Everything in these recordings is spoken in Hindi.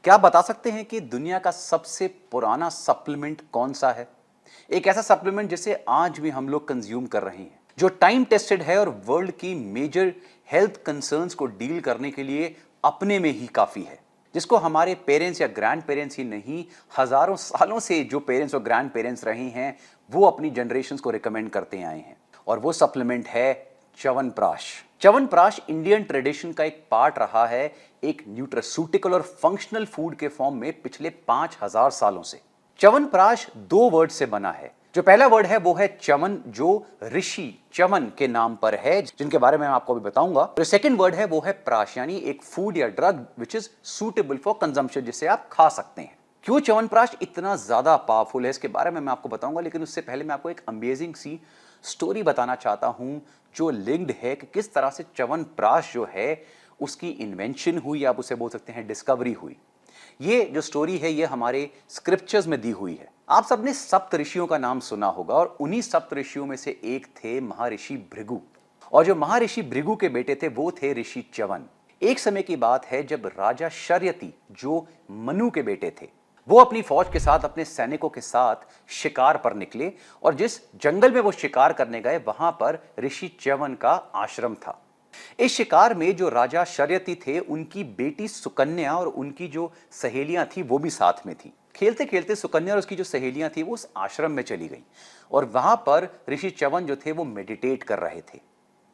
क्या आप बता सकते हैं कि दुनिया का सबसे पुराना सप्लीमेंट कौन सा है? एक ऐसा सप्लीमेंट जिसे आज भी हम लोग कंज्यूम कर रहे हैं, जो टाइम टेस्टेड है और वर्ल्ड की मेजर हेल्थ कंसर्न्स को डील करने के लिए अपने में ही काफी है, जिसको हमारे पेरेंट्स या ग्रैंड पेरेंट्स ही नहीं, हजारों सालों से जो पेरेंट्स और ग्रैंड पेरेंट्स रहे हैं वो अपनी जनरेशंस को रिकमेंड करते आए हैं। और वो सप्लीमेंट है च्यवनप्राश। च्यवनप्राश इंडियन ट्रेडिशन का एक पार्ट रहा है, एक न्यूट्रास्यूटिकल और फंक्शनल फूड के फॉर्म में पिछले 5000 सालों से। च्यवनप्राश दो वर्ड से बना है। जो पहला वर्ड है वो है च्यवन, जो ऋषि च्यवन के नाम पर है, जिनके बारे में मैं आपको अभी बताऊंगा। जो सेकंड वर्ड है वो है प्राश, यानी एक फूड या drug which is suitable for consumption, जिसे आप खा सकते हैं। क्यों च्यवनप्राश इतना ज्यादा पावरफुल है इसके बारे में मैं आपको बताऊंगा, लेकिन उससे पहले मैं आपको एक अमेजिंग सी स्टोरी बताना चाहता हूं जो लिंक्ड है कि किस तरह से च्यवनप्राश जो है उसकी इन्वेंशन हुई, या आप उसे बोल सकते हैं डिस्कवरी हुई। ये जो स्टोरी है ये हमारे स्क्रिप्चर्स में दी हुई है। आप सबने सप्त ऋषियों का नाम सुना होगा और उन्हीं सप्त ऋषियों में से एक थे महर्षि भृगु। और जो महर्षि भृगु के बेटे थे वो थे ऋषि च्यवन। एक समय की बात है जब राजा शर्यति, जो मनु के बेटे थे, वो अपनी फौज के साथ, अपने सैनिकों के साथ शिकार पर निकले। और जिस जंगल में वो शिकार करने गए वहां पर ऋषि च्यवन का आश्रम था। इस शिकार में जो राजा शर्यति थे उनकी बेटी सुकन्या और उनकी जो सहेलियां थी वो भी साथ में थी। खेलते खेलते सुकन्या और उसकी जो सहेलियां थी वो उस आश्रम में चली गई और वहां पर ऋषि च्यवन जो थे वो मेडिटेट कर रहे थे,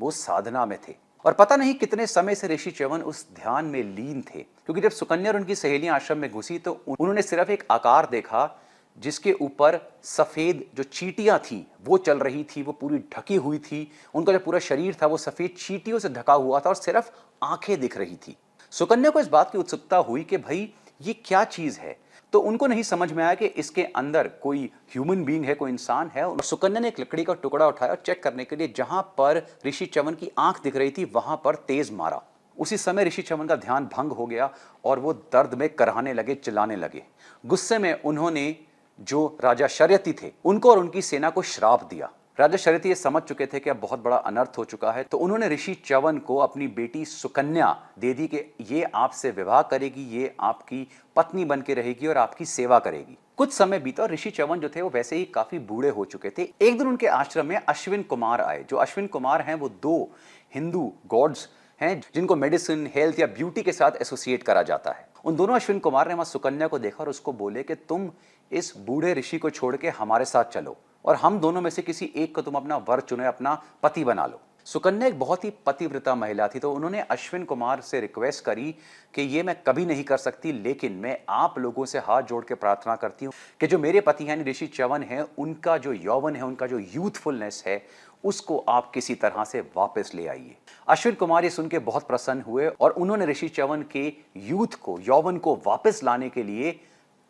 वो साधना में थे। और पता नहीं कितने समय से ऋषि च्यवन उस ध्यान में लीन थे, क्योंकि जब सुकन्या और उनकी सहेलियां आश्रम में घुसी तो उन्होंने सिर्फ एक आकार देखा जिसके ऊपर सफेद जो चींटियां थी वो चल रही थी, वो पूरी ढकी हुई थी। उनका जो पूरा शरीर था वो सफेद चींटियों से ढका हुआ था और सिर्फ आंखें दिख रही थी। सुकन्या को इस बात की उत्सुकता हुई कि भाई ये क्या चीज है, तो उनको नहीं समझ में आया कि इसके अंदर कोई ह्यूमन बीइंग है, कोई इंसान है। और सुकन्या ने एक लकड़ी का टुकड़ा उठाया और चेक करने के लिए जहां पर ऋषि च्यवन की आंख दिख रही थी वहां पर तेज मारा। उसी समय ऋषि च्यवन का ध्यान भंग हो गया और वो दर्द में कराहने लगे, चिल्लाने लगे। गुस्से में उन्होंने जो राजा शर्यति थे उनको और उनकी सेना को श्राप दिया। राजा शर्यति ये समझ चुके थे कि अब बहुत बड़ा अनर्थ हो चुका है, तो उन्होंने ऋषि च्यवन को अपनी बेटी सुकन्या दे दी कि ये आपसे विवाह करेगी, ये आपकी पत्नी बन के रहेगी और आपकी सेवा करेगी। कुछ समय बीता और ऋषि च्यवन जो थे वो वैसे ही काफी बूढ़े हो चुके थे। एक दिन उनके आश्रम में अश्विन कुमार आए। जो अश्विन कुमार हैं वो दो हिंदू गॉड्स हैं जिनको मेडिसिन, हेल्थ या ब्यूटी के साथ एसोसिएट करा जाता है। उन दोनों अश्विन कुमार ने वहां सुकन्या को देखा और उसको बोले कि तुम इस बूढ़े ऋषि को छोड़ के हमारे साथ चलो और हम दोनों में से किसी एक को तुम अपना वर चुने, अपना पति बना लो। सुकन्या एक बहुत ही पतिव्रता महिला थी, तो उन्होंने अश्विन कुमार से रिक्वेस्ट करी कि ये मैं कभी नहीं कर सकती, लेकिन मैं आप लोगों से हाथ जोड़ के प्रार्थना करती हूँ कि जो मेरे पति हैं ऋषि च्यवन हैं, उनका जो यौवन है, उनका जो यूथफुलनेस है, उसको आप किसी तरह से वापस ले आइए। अश्विन कुमार ये सुन के बहुत प्रसन्न हुए और उन्होंने ऋषि च्यवन के यूथ को, यौवन को वापस लाने के लिए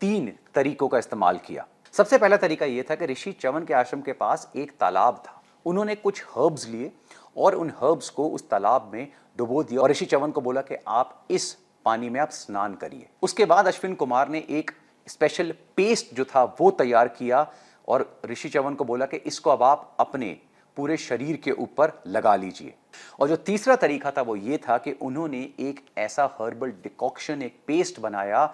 3 तरीकों का इस्तेमाल किया। सबसे पहला तरीका यह था कि ऋषि च्यवन के आश्रम के पास एक तालाब था। उन्होंने कुछ हर्ब्स लिए और उन हर्ब्स को उस तालाब में डुबो दिया और ऋषि च्यवन को बोला कि आप इस पानी में आप स्नान करिए। उसके बाद अश्विन कुमार ने एक स्पेशल पेस्ट जो था वो तैयार किया और ऋषि च्यवन को बोला कि इसको अब आप अपने पूरे शरीर के ऊपर लगा लीजिए। और जो तीसरा तरीका था वो ये था कि उन्होंने एक ऐसा हर्बल डिकॉक्शन, एक पेस्ट बनाया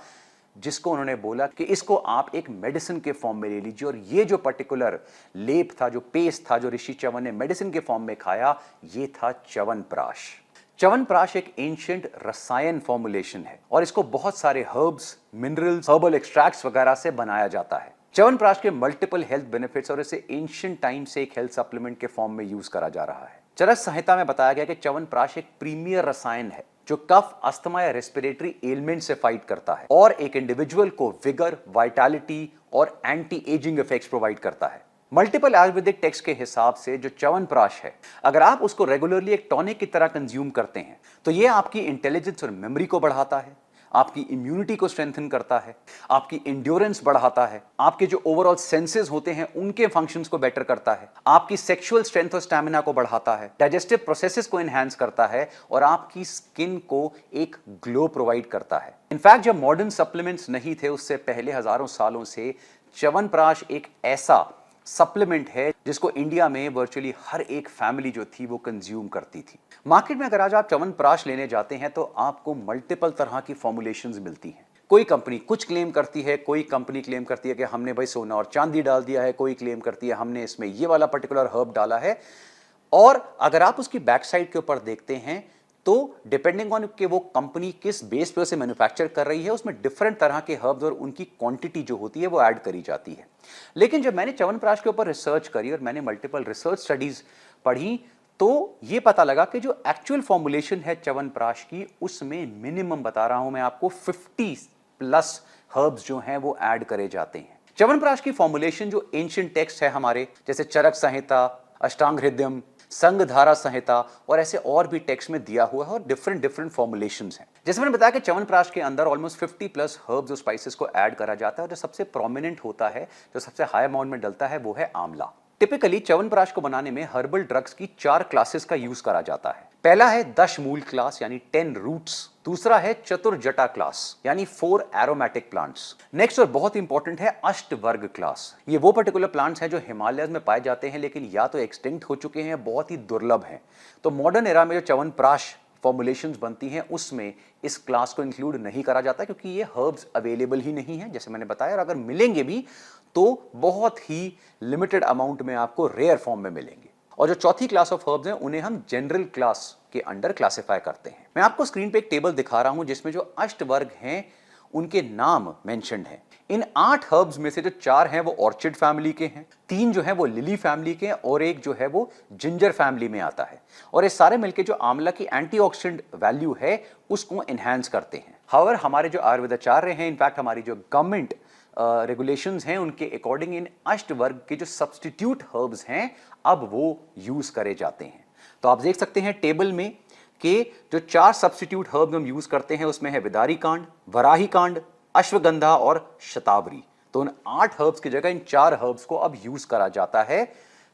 जिसको उन्होंने बोला कि इसको आप एक मेडिसिन के फॉर्म में ले लीजिए। और ये जो पर्टिकुलर लेप था, जो पेस्ट था, जो ऋषि च्यवन ने मेडिसिन के फॉर्म में खाया, ये था च्यवनप्राश। च्यवनप्राश एक एंशिएंट रसायन फॉर्मुलेशन है और इसको बहुत सारे हर्ब्स, मिनरल्स, हर्बल एक्सट्रैक्ट्स वगैरह से बनाया जाता है। च्यवनप्राश के मल्टीपल हेल्थ बेनिफिट्स और इसे एंशिएंट टाइम से एक हेल्थ सप्लीमेंट के फॉर्म में यूज करा जा रहा है। चरक संहिता में बताया गया कि च्यवनप्राश एक प्रीमियर रसायन है जो कफ, अस्थमा या रेस्पिरेटरी एलिमेंट से फाइट करता है और एक इंडिविजुअल को विगर, वाइटैलिटी और एंटी एजिंग इफेक्ट्स प्रोवाइड करता है। मल्टीपल आयुर्वेदिक टेक्स्ट के हिसाब से जो च्यवनप्राश है, अगर आप उसको रेगुलरली एक टॉनिक की तरह कंज्यूम करते हैं तो ये आपकी इंटेलिजेंस और मेमोरी को बढ़ाता है, आपकी इम्यूनिटी को स्ट्रेंथन करता है, आपकी इंड्योरेंस बढ़ाता है, आपके जो ओवरऑल सेंसेस होते हैं उनके फंक्शंस को बेटर करता है, आपकी सेक्सुअल स्ट्रेंथ और स्टैमिना को बढ़ाता है, डाइजेस्टिव प्रोसेसेस को एनहांस करता है और आपकी स्किन को एक ग्लो प्रोवाइड करता है। इनफैक्ट जब मॉडर्न सप्लीमेंट्स नहीं थे उससे पहले हजारों सालों से च्यवनप्राश एक ऐसा सप्लीमेंट है जिसको इंडिया में वर्चुअली हर एक फैमिली जो थी वो कंज्यूम करती थी। मार्केट में अगर आज आप च्यवनप्राश लेने जाते हैं तो आपको मल्टीपल तरह की फॉर्मुलेशंस मिलती हैं। कोई कंपनी कुछ क्लेम करती है, कोई कंपनी क्लेम करती है कि हमने भाई सोना और चांदी डाल दिया है, कोई क्लेम करती है हमने इसमें ये वाला पर्टिकुलर हर्ब डाला है। और अगर आप उसकी बैक साइड के ऊपर देखते हैं तो डिपेंडिंग ऑन कि वो कंपनी किस बेस पे उसे मैन्युफैक्चर कर रही है, उसमें डिफरेंट तरह के हर्ब्स और उनकी क्वांटिटी जो होती है वो ऐड करी जाती है। लेकिन जब मैंने च्यवनप्राश के ऊपर रिसर्च करी और मैंने मल्टीपल रिसर्च स्टडीज पढ़ी तो ये पता लगा कि जो एक्चुअल फॉर्मुलेशन है च्यवनप्राश की, उसमें मिनिमम बता रहा हूं मैं आपको 50 प्लस हर्ब्स जो हैं वो ऐड करे जाते हैं। च्यवनप्राश की फॉर्मुलेशन जो एंशिएंट टेक्स्ट है हमारे, जैसे चरक संहिता, अष्टांग हृदयम, संघधारा संहिता और ऐसे और भी टेक्स्ट में दिया हुआ है और डिफरेंट डिफरेंट फॉर्मुलेशंस हैं। जैसे मैंने बताया कि च्यवनप्राश के अंदर ऑलमोस्ट 50 प्लस हर्ब्स और स्पाइसेस को ऐड करा जाता है और जो सबसे प्रोमिनेंट होता है, जो सबसे हाई अमाउंट में डलता है, वो है आंवला। टिपिकली च्यवनप्राश को बनाने में हर्बल ड्रग्स की 4 क्लासेस का यूज करा जाता है। पहला है दशमूल क्लास यानी 10 रूट्स, दूसरा है चतुर्जटा क्लास यानी 4 एरोमेटिक प्लांट्स, नेक्स्ट और बहुत इंपॉर्टेंट है अष्टवर्ग क्लास। ये वो पर्टिकुलर प्लांट्स हैं जो हिमालय में पाए जाते हैं लेकिन या तो एक्सटिंक्ट हो चुके हैं, बहुत ही दुर्लभ हैं। तो मॉडर्न एरा में जो च्यवनप्राश फॉर्मुलेशंस बनती हैं उसमें इस क्लास को इंक्लूड नहीं करा जाता क्योंकि ये हर्ब्स अवेलेबल ही नहीं है, जैसे मैंने बताया, और अगर मिलेंगे भी तो बहुत ही लिमिटेड अमाउंट में आपको रेयर फॉर्म में मिलेंगे। और जो चौथी क्लास ऑफ हर्ब्स हैं उन्हें हम जनरल क्लास के अंडर क्लासिफाई करते हैं। मैं आपको स्क्रीन पे एक टेबल दिखा रहा हूं जिसमें जो अष्टवर्ग हैं उनके नाम मेंशन्ड हैं। इन 8 हर्ब्स में से जो 4 हैं वो ऑर्चिड फैमिली के हैं, 3 जो हैं वो लिली फैमिली के हैं और एक जो है वो जिंजर फैमिली में आता है। और ये सारे मिलकर जो आंवला की एंटीऑक्सीडेंट वैल्यू है उसको एनहांस करते हैं। हाउएवर हमारे जो आयुर्वेदाचार्य हैं, इनफैक्ट हमारी जो गवर्नमेंट रेगुलेशंस हैं, उनके अकॉर्डिंग इन अष्टवर्ग के जो सब्स्टिट्यूट हर्ब्स हैं अब वो यूज करे जाते हैं। तो आप देख सकते हैं टेबल में कि जो 4 सब्स्टिट्यूट हर्ब्स हम यूज करते हैं उसमें है विदारी कांड, वराही कांड, अश्वगंधा और शतावरी। तो उन 8 हर्ब्स की जगह इन 4 हर्ब्स को अब यूज करा जाता है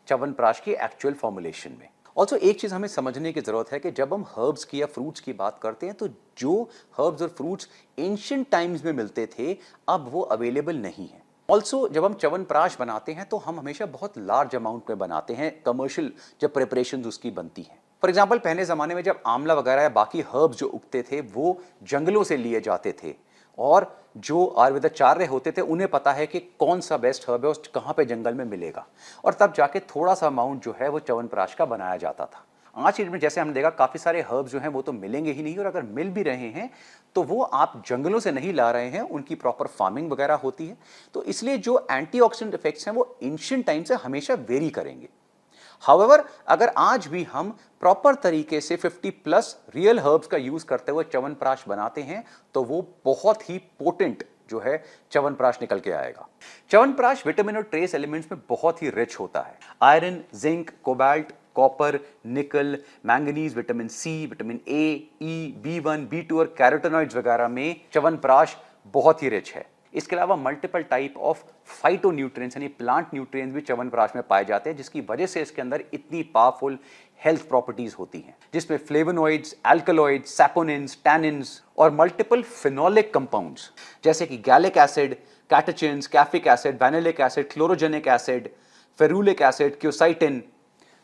च्यवनप्राश की एक्चुअल फॉर्मुलेशन में। ऑल्सो एक चीज हमें समझने की जरूरत है कि जब हम हर्ब्स की या फ्रूट्स की बात करते हैं तो जो हर्ब्स और फ्रूट्स एंशिएंट टाइम्स में मिलते थे अब वो अवेलेबल नहीं है। ऑल्सो जब हम च्यवनप्राश बनाते हैं तो हम हमेशा बहुत लार्ज अमाउंट में बनाते हैं, कमर्शियल जब प्रिपरेशन उसकी बनती हैं। फॉर एग्जाम्पल पहले जमाने में जब आंवला वगैरह या बाकी हर्ब्स जो उगते थे वो जंगलों से लिए जाते थे और जो आयुर्वेदाचार्य होते थे उन्हें पता है कि कौन सा बेस्ट हर्ब है और कहाँ पे जंगल में मिलेगा, और तब जाके थोड़ा सा अमाउंट जो है वो च्यवनप्राश का बनाया जाता था। आज की डेट में जैसे हमने देखा काफ़ी सारे हर्ब्स जो हैं वो तो मिलेंगे ही नहीं, और अगर मिल भी रहे हैं तो वो आप जंगलों से नहीं ला रहे हैं, उनकी प्रॉपर फार्मिंग वगैरह होती है। तो इसलिए जो एंटीऑक्सीडेंट इफेक्ट्स हैं वो एंशिएंट टाइम से हमेशा वेरी करेंगे। हाउएवर अगर आज भी हम प्रॉपर तरीके से 50 प्लस रियल हर्ब्स का यूज करते हुए च्यवनप्राश बनाते हैं तो वो बहुत ही पोटेंट जो है च्यवनप्राश निकल के आएगा। च्यवनप्राश विटामिन और ट्रेस एलिमेंट्स में बहुत ही रिच होता है। Iron, zinc, cobalt, copper, nickel, manganese, vitamin C, vitamin A, E, B1, B2 और कैरोटेनॉइड्स वगैरह में च्यवनप्राश बहुत ही रिच है। इसके अलावा मल्टीपल टाइप ऑफ फाइटोन्यूट्रिएंट्स यानी प्लांट न्यूट्रिएंट्स भी च्यवनप्राश में पाए जाते हैं, जिसकी वजह से इसके अंदर इतनी पावरफुल हेल्थ प्रॉपर्टीज होती हैं, जिसमें फ्लेवोनॉइड्स, एल्कलॉइड्स, सैपोनिन्स, टैनिन्स और मल्टीपल फिनोलिक कंपाउंड्स जैसे कि gallic acid, catechins, caffeic acid, vanillic acid, chlorogenic acid, ferulic acid, quercetin,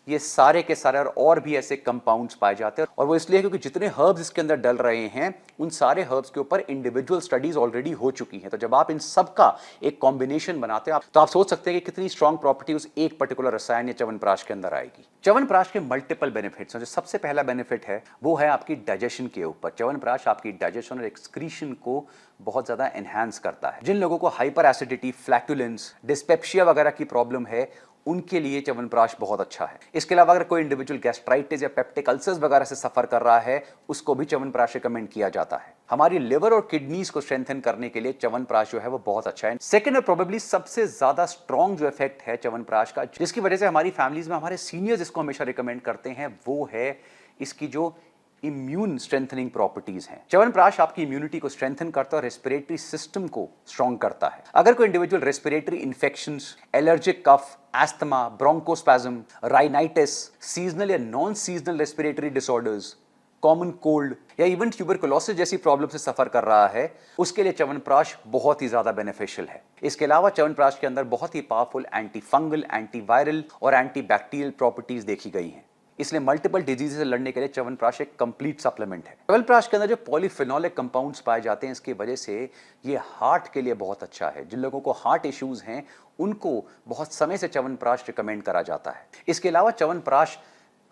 ये सारे के सारे और भी ऐसे कंपाउंड्स पाए जाते हैं। और वो इसलिए क्योंकि जितने हर्ब्स इसके अंदर डल रहे हैं उन सारे हर्ब्स के ऊपर इंडिविजुअल स्टडीज ऑलरेडी हो चुकी हैं। तो जब आप इन सब का एक कॉम्बिनेशन बनाते हैं तो आप सोच सकते हैं कि कितनी स्ट्रॉन्ग प्रॉपर्टी उस एक पर्टिकुलर रसायन या च्यवनप्राश के अंदर आएगी। च्यवनप्राश के मल्टीपल बेनिफिट्स हैं। जो सबसे पहला बेनिफिट है वो है आपकी डाइजेशन के ऊपर। च्यवनप्राश आपकी डाइजेशन और एक्सक्रीशन को बहुत ज्यादा एनहांस करता है। जिन लोगों को हाइपर एसिडिटी, फ्लैटुलेंस, डिस्पेप्सिया वगैरह की प्रॉब्लम है उनके लिए च्यवनप्राश बहुत अच्छा है। इसके अलावा अगर कोई इंडिविजुअल गैस्ट्राइटिस या पेप्टिक अल्सर्स वगैरह से सफर कर रहा है उसको भी च्यवनप्राश रिकमेंड किया जाता है। हमारी लिवर और किडनीज को स्ट्रेंथन करने के लिए च्यवनप्राश जो है वो बहुत अच्छा है। सेकंड और प्रोबेबली सबसे ज्यादा स्ट्रॉन्ग जो इफेक्ट है च्यवनप्राश का, जिसकी वजह से हमारी फैमिलीज में हमारे सीनियर्स इसको हमेशा रिकमेंड करते हैं, वो है इसकी जो इम्यून स्ट्रेंथनिंग प्रॉपर्टीज हैं। च्यवनप्राश आपकी इम्यूनिटी को स्ट्रेंथन करता है और रेस्पिरेटरी सिस्टम को स्ट्रॉन्ग करता है। अगर कोई इंडिविजुअल रेस्पिरेटरी इंफेक्शंस, एलर्जिक कफ, एस्थमा, ब्रोंकोस्पैज्म, राइनाइटिस, सीजनल या non seasonal respiratory disorders, common cold या इवन ट्यूबरकुलोसिस जैसी प्रॉब्लम से सफर कर रहा है उसके लिए च्यवनप्राश बहुत ही ज्यादा बेनिफिशियल है। इसके अलावा च्यवनप्राश के अंदर बहुत ही powerful anti fungal, anti viral और एंटी बैक्टीरियल प्रॉपर्टीज देखी गई हैं। इसलिए मल्टीपल डिजीज से लड़ने के लिए च्यवनप्राश एक कंप्लीट सप्लीमेंट है। च्यवनप्राश के अंदर जो पॉलीफिनोलिक कंपाउंड्स पाए जाते हैं, इसकी वजह से ये हार्ट के लिए बहुत अच्छा है। जिन लोगों को हार्ट इश्यूज हैं उनको बहुत समय से च्यवनप्राश रिकमेंड करा जाता है। इसके अलावा chyawanprash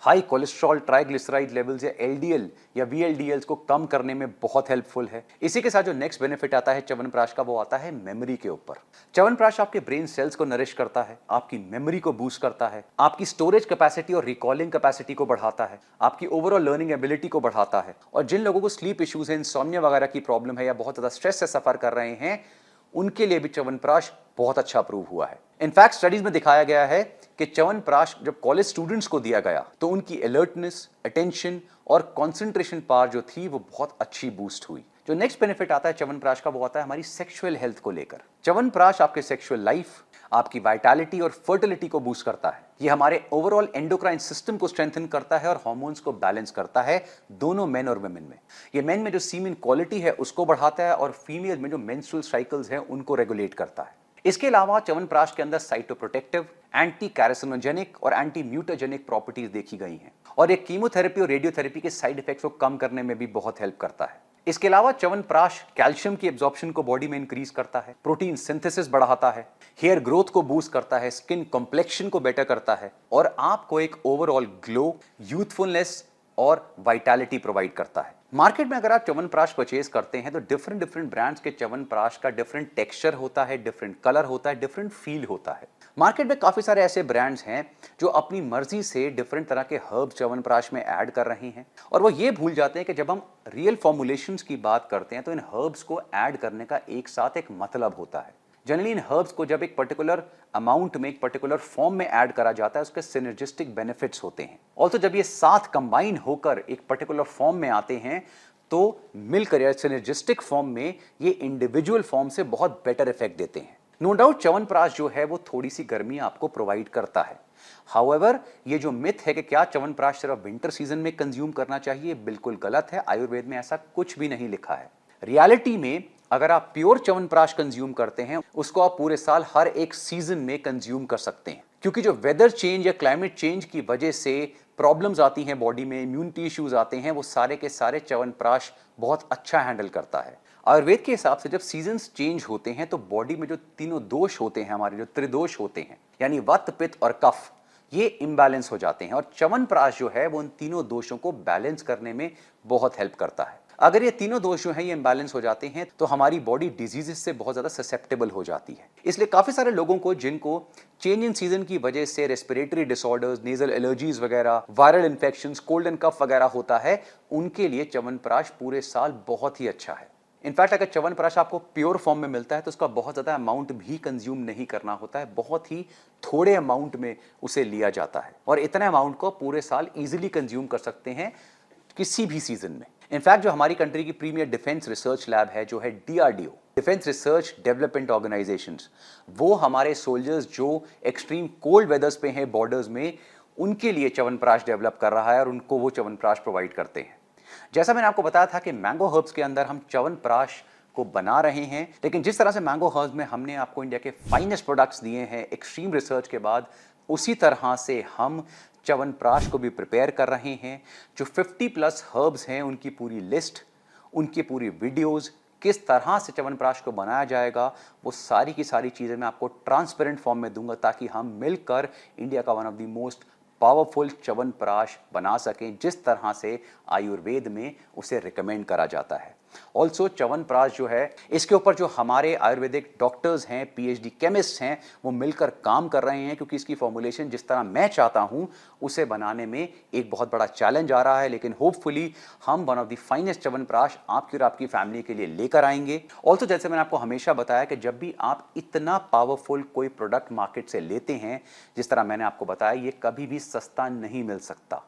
high cholesterol, triglyceride levels या एलडीएल या वीएलडीएल्स को कम करने में बहुत हेल्पफुल है। इसी के साथ जो नेक्स्ट बेनिफिट आता है च्यवनप्राश का, वो आता है मेमोरी के ऊपर। च्यवनप्राश आपके ब्रेन सेल्स को नरिश करता है, आपकी मेमोरी को बूस्ट करता है, आपकी स्टोरेज कैपेसिटी और रिकॉलिंग कैपेसिटी को बढ़ाता है, आपकी ओवरऑल लर्निंग एबिलिटी को बढ़ाता है। और जिन लोगों को स्लीप इश्यूज है, इंसोम्निया वगैरह की प्रॉब्लम है या बहुत ज्यादा स्ट्रेस से सफर कर रहे हैं, उनके लिए भी च्यवनप्राश बहुत अच्छा अप्रूव हुआ है। इनफैक्ट स्टडीज में दिखाया गया है कि च्यवनप्राश जब कॉलेज स्टूडेंट्स को दिया गया तो उनकी अलर्टनेस, अटेंशन और कंसंट्रेशन पावर जो थी वो बहुत अच्छी बूस्ट हुई। जो नेक्स्ट बेनिफिट आता है च्यवनप्राश का, वो आता है हमारी सेक्सुअल हेल्थ को लेकर। च्यवनप्राश आपके सेक्सुअल लाइफ, आपकी वाइटैलिटी और फर्टिलिटी को बूस्ट करता है। ये हमारे ओवरऑल एंडोक्राइन सिस्टम को स्ट्रेंथन करता है और हार्मोन्स को बैलेंस करता है, दोनों मेन और वुमेन में। ये मेन में जो सीमेन क्वालिटी है उसको बढ़ाता है और फीमेल में जो मेंस्ट्रुअल साइकिल्स हैं उनको रेगुलेट करता है। इसके अलावा च्यवनप्राश के अंदर साइटोप्रोटेक्टिव, एंटी कैरेसिनोजेनिक और एंटी म्यूटाजेनिक प्रॉपर्टीज देखी गई हैं और एक कीमोथेरेपी और रेडियोथेरेपी के साइड इफेक्ट्स को कम करने में भी बहुत हेल्प करता है। इसके अलावा च्यवनप्राश कैल्शियम की एब्जॉर्प्शन को बॉडी में इंक्रीज करता है, प्रोटीन सिंथेसिस बढ़ाता है, हेयर ग्रोथ को बूस्ट करता है, स्किन कॉम्प्लेक्शन को बेटर करता है और आपको एक ओवरऑल ग्लो, यूथफुलनेस और वाइटैलिटी प्रोवाइड करता है। मार्केट में अगर आप च्यवनप्राश परचेज करते हैं तो डिफरेंट ब्रांड्स के च्यवनप्राश का डिफरेंट टेक्सचर होता है, डिफरेंट कलर होता है, डिफरेंट फील होता है। मार्केट में काफी सारे ऐसे ब्रांड्स हैं जो अपनी मर्जी से डिफरेंट तरह के हर्ब्स च्यवनप्राश में ऐड कर रहे हैं और वो ये भूल जाते हैं कि जब हम रियल फॉर्मुलेशंस की बात करते हैं तो इन हर्ब्स को ऐड करने का एक साथ एक मतलब होता है। जनरली इन हर्ब्स को जब एक पर्टिकुलर अमाउंट में, एक पर्टिकुलर फॉर्म में ऐड करा जाता है, उसके सिनर्जिस्टिक बेनिफिट्स होते हैं। ऑल्सो जब ये साथ कंबाइन होकर एक पर्टिकुलर फॉर्म में आते हैं तो मिलकर या सिनर्जिस्टिक फॉर्म में ये इंडिविजुअल फॉर्म से बहुत बेटर इफेक्ट देते हैं। नो डाउट च्यवनप्राश जो है वो थोड़ी सी गर्मी आपको प्रोवाइड करता है। हाउएवर ये जो मिथ है कि क्या च्यवनप्राश सिर्फ विंटर सीजन में कंज्यूम करना चाहिए, बिल्कुल गलत है। आयुर्वेद में ऐसा कुछ भी नहीं लिखा है। रियलिटी में अगर आप प्योर च्यवनप्राश कंज्यूम करते हैं, उसको आप पूरे साल हर एक सीजन में कंज्यूम कर सकते हैं, क्योंकि जो वेदर चेंज या क्लाइमेट चेंज की वजह से प्रॉब्लम्स आती हैं बॉडी में, इम्यूनिटी इश्यूज आते हैं, वो सारे के सारे च्यवनप्राश बहुत अच्छा हैंडल करता है। आयुर्वेद के हिसाब से जब सीजन्स चेंज होते हैं तो बॉडी में जो तीनों दोष होते हैं, हमारे जो त्रिदोष होते हैं, यानी वात, पित्त और कफ, ये इम्बैलेंस हो जाते हैं और च्यवनप्राश जो है वो उन तीनों दोषों को बैलेंस करने में बहुत हेल्प करता है। अगर ये तीनों दोष जो हैं ये इम्बैलेंस हो जाते हैं तो हमारी बॉडी डिजीजेस से बहुत ज्यादा ससेप्टेबल हो जाती है। इसलिए काफी सारे लोगों को जिनको चेंज इन सीजन की वजह से रेस्पिरेटरी डिसऑर्डर्स, नेजल एलर्जीज वगैरह, वायरल इन्फेक्शंस, कोल्ड एंड कफ वगैरह होता है, उनके लिए च्यवनप्राश पूरे साल बहुत ही अच्छा है। इनफैक्ट अगर च्यवनप्राश आपको प्योर फॉर्म में मिलता है तो उसका बहुत ज्यादा अमाउंट भी कंज्यूम नहीं करना होता है, बहुत ही थोड़े अमाउंट में उसे लिया जाता है और इतने अमाउंट को पूरे साल इजीली कंज्यूम कर सकते हैं किसी भी सीजन में। इनफैक्ट जो हमारी कंट्री की प्रीमियर डिफेंस रिसर्च लैब है, जो है DRDO, defence research development organisations, वो हमारे सोल्जर्स जो एक्सट्रीम कोल्ड वेदर्स पे हैं बॉर्डर्स में, उनके लिए च्यवनप्राश डेवलप कर रहा है और उनको वो च्यवनप्राश प्रोवाइड करते हैं। जैसा मैंने आपको बताया था कि मैंगो हर्ब्स के अंदर हम च्यवनप्राश को बना रहे हैं, लेकिन जिस तरह से मैंगो हर्ब्स में हमने आपको इंडिया के फाइनेस्ट प्रोडक्ट्स दिए हैं एक्सट्रीम रिसर्च के बाद, उसी तरह से हम च्यवनप्राश को भी प्रिपेयर कर रहे हैं। जो 50+ हर्ब्स हैं उनकी पूरी लिस्ट, उनकी पूरी वीडियोस, किस तरह से च्यवनप्राश को बनाया जाएगा, वो सारी की सारी चीज़ें मैं आपको ट्रांसपेरेंट फॉर्म में दूंगा ताकि हम मिलकर इंडिया का one of the most powerful chyawanprash बना सकें जिस तरह से आयुर्वेद में उसे रिकमेंड करा जाता है। ऑल्सो च्यवनप्राश जो है, इसके ऊपर जो हमारे आयुर्वेदिक डॉक्टर्स हैं, पीएचडी केमिस्ट हैं, वो मिलकर काम कर रहे हैं, क्योंकि इसकी फॉर्मुलेशन जिस तरह मैं चाहता हूं उसे बनाने में एक बहुत बड़ा चैलेंज आ रहा है, लेकिन होपफुली हम one of the finest chyawanprash आपकी और आपकी फैमिली के लिए लेकर आएंगे। ऑल्सो जैसे मैंने आपको हमेशा बताया कि जब भी आप इतना पावरफुल कोई प्रोडक्ट मार्केट से लेते हैं, जिस तरह मैंने आपको बताया, ये कभी भी सस्ता नहीं मिल सकता।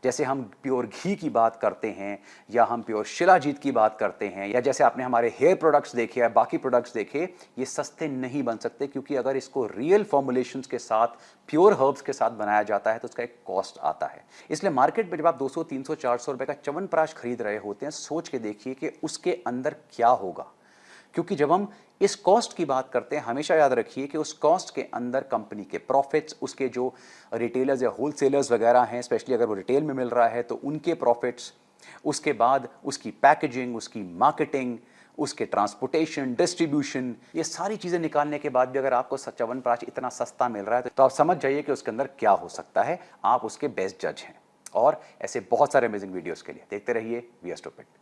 जैसे हम प्योर घी की बात करते हैं या हम प्योर शिलाजीत की बात करते हैं या जैसे आपने हमारे हेयर प्रोडक्ट्स देखे या बाकी प्रोडक्ट्स देखे, ये सस्ते नहीं बन सकते, क्योंकि अगर इसको रियल फॉर्मुलेशंस के साथ, प्योर हर्ब्स के साथ बनाया जाता है तो उसका एक कॉस्ट आता है। इसलिए मार्केट में जब आप 200, 300, 400 रुपए का च्यवनप्राश खरीद रहे होते हैं, सोच के देखिए कि उसके अंदर क्या होगा। क्योंकि जब हम इस कॉस्ट की बात करते हैं, हमेशा याद रखिए कि उस कॉस्ट के अंदर कंपनी के प्रॉफिट्स, उसके जो रिटेलर्स या होलसेलर्स वगैरह हैं, स्पेशली अगर वो रिटेल में मिल रहा है तो उनके प्रॉफिट्स, उसके बाद उसकी पैकेजिंग, उसकी मार्केटिंग, उसके ट्रांसपोर्टेशन, डिस्ट्रीब्यूशन, ये सारी चीज़ें निकालने के बाद भी अगर आपको च्यवनप्राश इतना सस्ता मिल रहा है तो आप समझ जाइए कि उसके अंदर क्या हो सकता है। आप उसके बेस्ट जज हैं। और ऐसे बहुत सारे अमेजिंग वीडियोस के लिए देखते रहिए वी आर स्टूपिड।